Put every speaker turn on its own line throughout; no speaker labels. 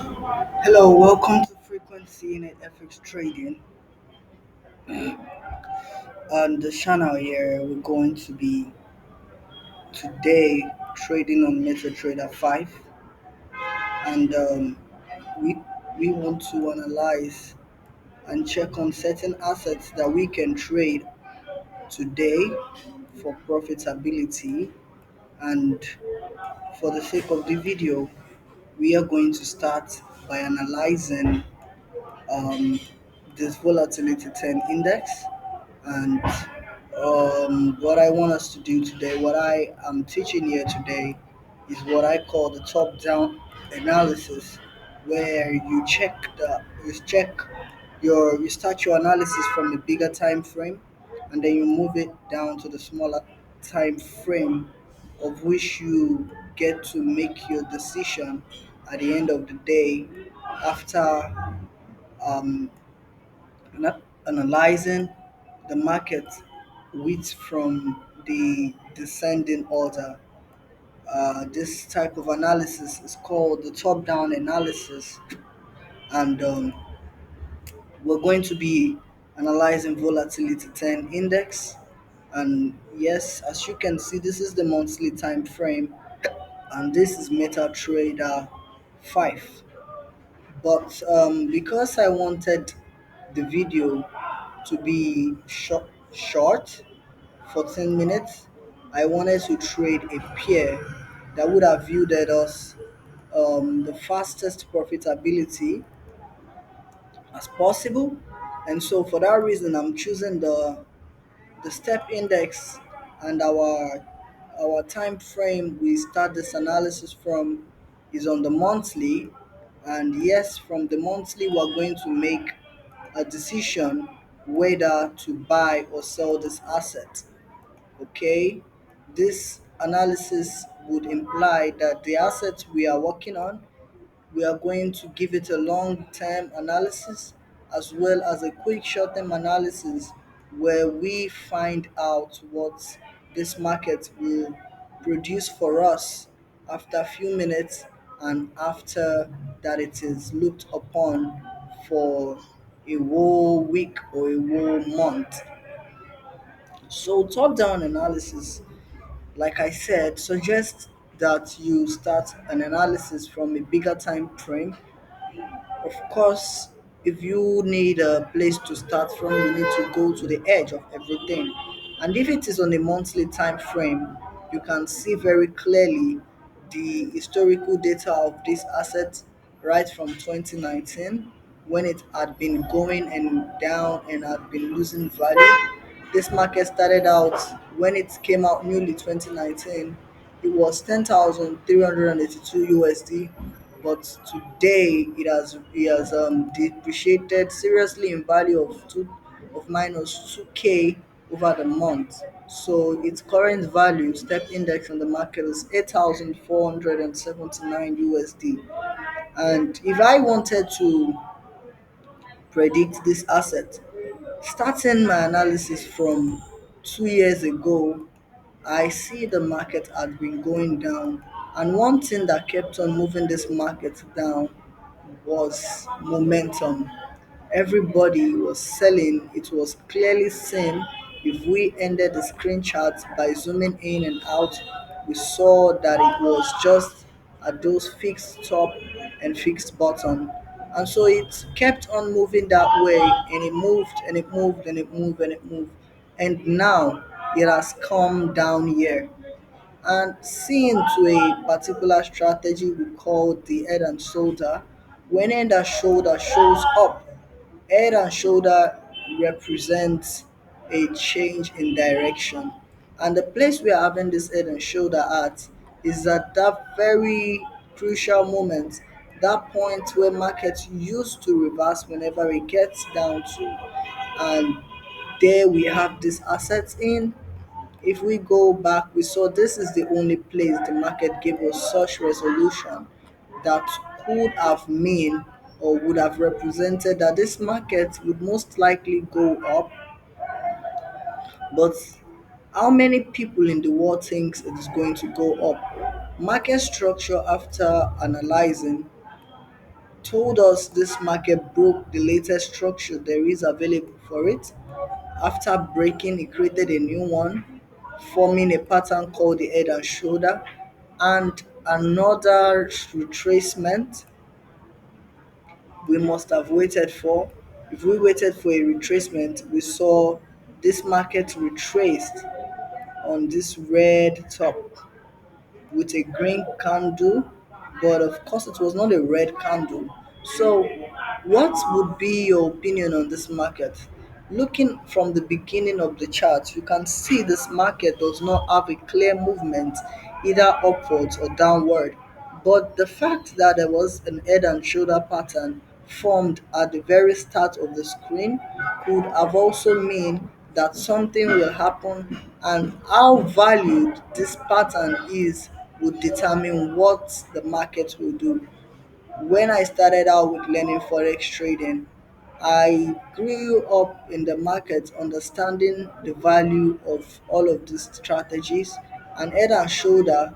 Hello, welcome to Frequency in FX Trading. On the channel here, we're going to be today trading on MetaTrader 5, and we we want to analyze and check on certain assets that we can trade today for profitability. And for the sake of the video, we are going to start by analyzing um, this volatility 10 index. And what I want us to do today, what I am teaching here today, is what I call the top-down analysis, where you start your analysis from a bigger time frame, and then you move it down to the smaller time frame, of which you get to make your decision at the end of the day after um, analyzing the market with from the descending order. This type of analysis is called the top-down analysis, and we're going to be analyzing volatility 10 index. And yes, as you can see, this is the monthly time frame, and this is MetaTrader 5. But because I wanted the video to be short, 14 minutes, I wanted to trade a pair that would have yielded us the fastest profitability as possible. And so for that reason, I'm choosing the step index, and our time frame we start this analysis from is on the monthly. And yes, from the monthly we're going to make a decision whether to buy or sell this asset. Okay, this analysis would imply that the assets we are working on, we are going to give it a long term analysis as well as a quick short term analysis, where we find out what this market will produce for us after a few minutes, and after that it is looked upon for a whole week or a whole month. So top down analysis, like I said, suggests that you start an analysis from a bigger time frame. Of course, if you need a place to start from, you need to go to the edge of everything. And if it is on a monthly time frame, you can see very clearly the historical data of this asset right from 2019, when it had been going and down and had been losing value. This market started out, when it came out newly 2019, it was 10,382 USD, but today it has depreciated seriously in value of minus 2k over the month. So its current value, step index on the market, is 8,479 USD. And if I wanted to predict this asset, starting my analysis from 2 years ago, I see the market had been going down, and one thing that kept on moving this market down was momentum. Everybody was selling. It was clearly seen. If we ended the screenshot by zooming in and out, we saw that it was just at those fixed top and fixed bottom. And so it kept on moving that way, and it moved and it moved and it moved and it moved. And now it has come down here. And seeing to a particular strategy we call the head and shoulder, when head and shoulder shows up, head and shoulder represents a change in direction. And the place we are having this head and shoulder at is at that very crucial moment, that point where markets used to reverse whenever it gets down to. And there we have these assets in. If we go back, we saw this is the only place the market gave us such resolution that could have mean or would have represented that this market would most likely go up. But how many people in the world thinks it is going to go up? Market structure, after analyzing, told us this market broke the latest structure there is available for it. After breaking, it created a new one, forming a pattern called the head and shoulder, and another retracement we must have waited for. If we waited for a retracement, we saw this market retraced on this red top with a green candle, but of course it was not a red candle. So, what would be your opinion on this market? Looking from the beginning of the chart, you can see this market does not have a clear movement either upwards or downward. But the fact that there was an head and shoulder pattern formed at the very start of the screen could have also mean that something will happen, and how valued this pattern is would determine what the market will do. When I started out with learning forex trading, I grew up in the market understanding the value of all of these strategies, and head and shoulder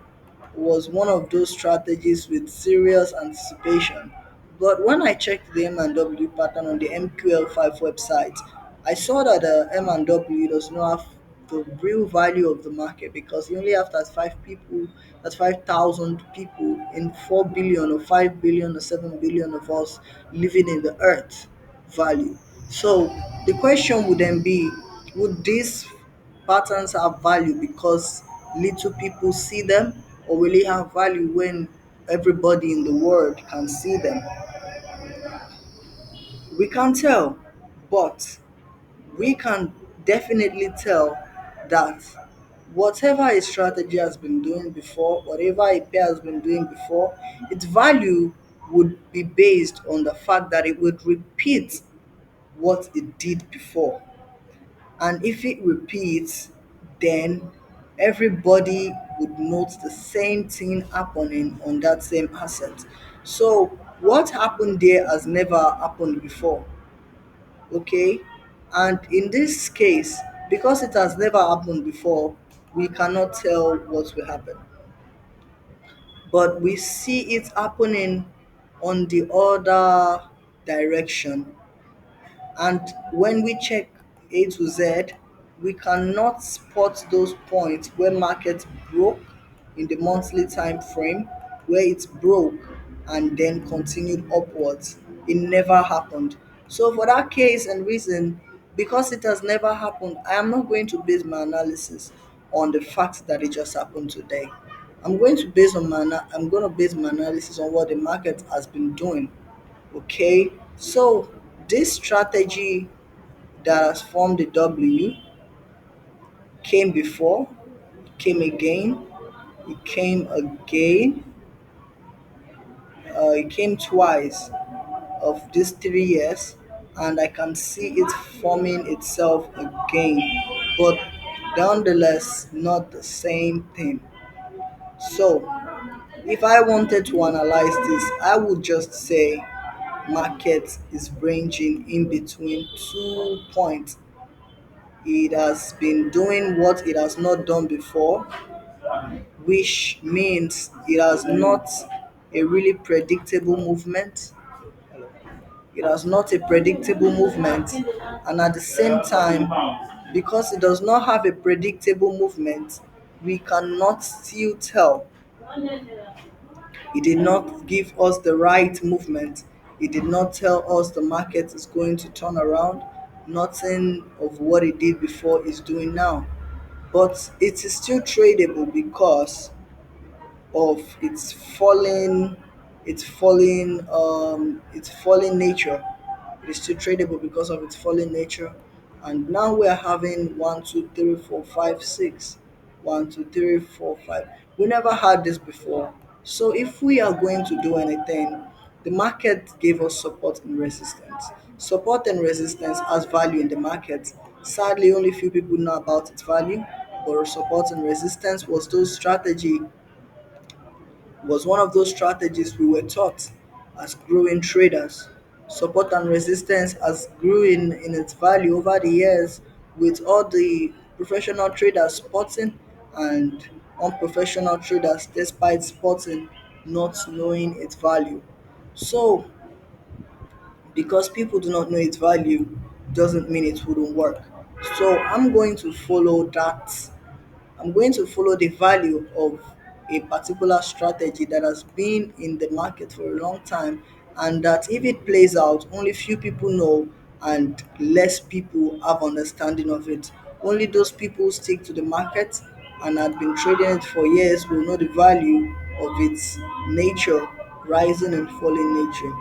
was one of those strategies with serious anticipation. But when I checked the M&W pattern on the MQL5 website, I saw that the M&W does not have the real value of the market because you only have that five people, that's 5,000 people in 4 billion or 5 billion or 7 billion of us living in the earth value. So the question would then be, would these patterns have value because little people see them, or will it have value when everybody in the world can see them? We can't tell, but we can definitely tell that whatever a strategy has been doing before, whatever a pair has been doing before, its value would be based on the fact that it would repeat what it did before. And if it repeats, then everybody would note the same thing happening on that same asset. So, what happened there has never happened before, okay? And in this case, because it has never happened before, we cannot tell what will happen. But we see it happening on the other direction. And when we check A to Z, we cannot spot those points where market broke in the monthly time frame, where it broke and then continued upwards. It never happened. So for that case and reason, because it has never happened, I am not going to base my analysis on the fact that it just happened today. I'm going to base my analysis on what the market has been doing. Okay, so this strategy that has formed the W came before, came again, it came again, it came twice of these 3 years, and I can see it forming itself again, but nonetheless, not the same thing. So, if I wanted to analyze this, I would just say market is ranging in between 2 points. It has been doing what it has not done before, which means it has not a really predictable movement. It has not a predictable movement, and at the same time, because it does not have a predictable movement, we cannot still tell. It did not give us the right movement. It did not tell us the market is going to turn around. Nothing of what it did before is doing now. But it is still tradable because of its falling nature. It is still tradable because of its falling nature. And now we are having 1, 2, 3, 4, 5, 6. 1, 2, 3, 4, 5. We never had this before. So if we are going to do anything, the market gave us support and resistance. Support and resistance has value in the market. Sadly, only few people know about its value, but support and resistance was one of those strategies we were taught as growing traders. Support and resistance has grew in its value over the years, with all the professional traders spotting and unprofessional traders, despite spotting, not knowing its value. So Because people do not know its value doesn't mean it wouldn't work. So I'm going to follow the value of a particular strategy that has been in the market for a long time, and that if it plays out, only few people know and less people have understanding of it. Only those people who stick to the market and had been trading it for years will know the value of its nature, rising and falling nature.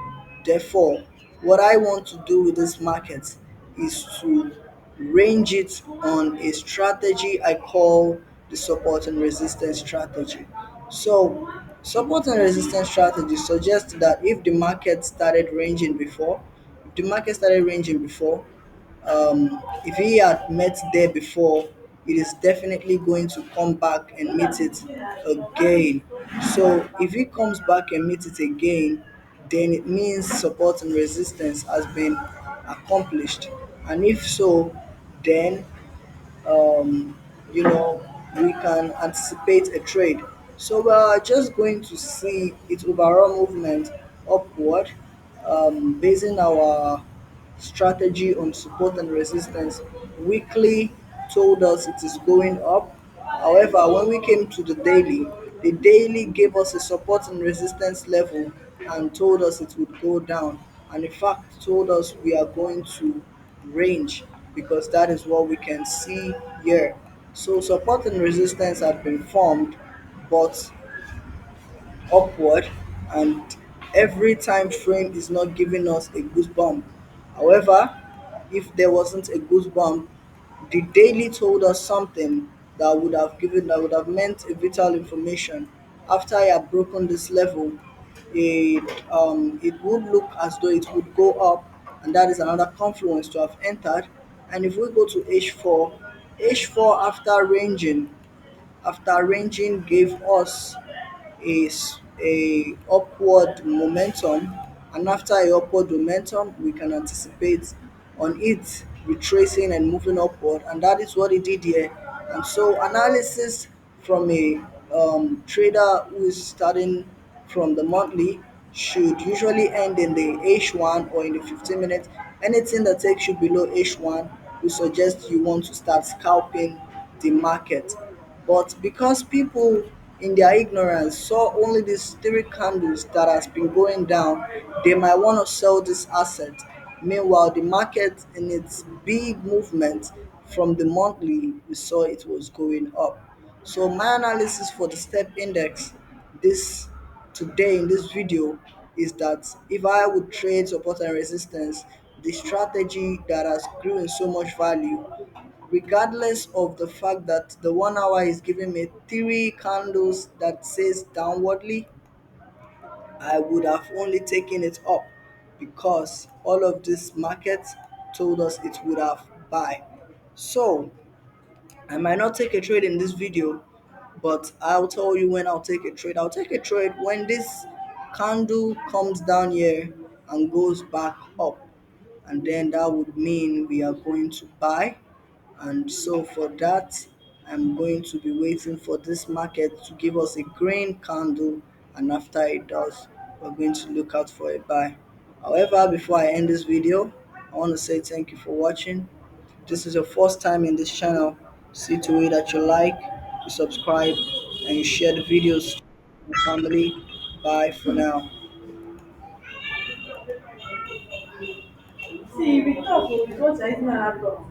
Therefore, what I want to do with this market is to range it on a strategy I call the support and resistance strategy. So, support and resistance strategy suggests that if the market started ranging before, if he had met there before, it is definitely going to come back and meet it again. So if he comes back and meets it again, then it means support and resistance has been accomplished. And if so, then um, we can anticipate a trade. So we are just going to see its overall movement upward, basing our strategy on support and resistance. Weekly told us it is going up. However, when we came to the daily gave us a support and resistance level and told us it would go down. And in fact, told us we are going to range because that is what we can see here. So support and resistance had been formed, but upward, and every time frame is not giving us a goosebump. However, if there wasn't a goosebump, the daily told us something that would have meant a vital information. After I had broken this level, it would look as though it would go up, and that is another confluence to have entered. And if we go to H4 after ranging gave us a upward momentum, and after a upward momentum we can anticipate on it retracing and moving upward, and that is what it did here. And so analysis from a trader who is starting from the monthly should usually end in the H1 or in the 15 minutes. Anything that takes you below H1 we suggest you want to start scalping the market. But because people in their ignorance saw only these three candles that has been going down, they might want to sell this asset. Meanwhile, the market in its big movement from the monthly, we saw it was going up. So my analysis for the step index this today in this video is that if I would trade support and resistance, the strategy that has grown so much value, regardless of the fact that the 1 hour is giving me three candles that says downwardly, I would have only taken it up because all of this market told us it would have buy. So I might not take a trade in this video, but I'll tell you when I'll take a trade. I'll take a trade when this candle comes down here and goes back up, and then that would mean we are going to buy. And so for that, I'm going to be waiting for this market to give us a green candle, and after it does, we're going to look out for a buy. However, before I end this video, I want to say thank you for watching. If this is your first time in this channel, see to it that you like, you subscribe, and you share the videos to your family. Bye for now. See, we talk, we go to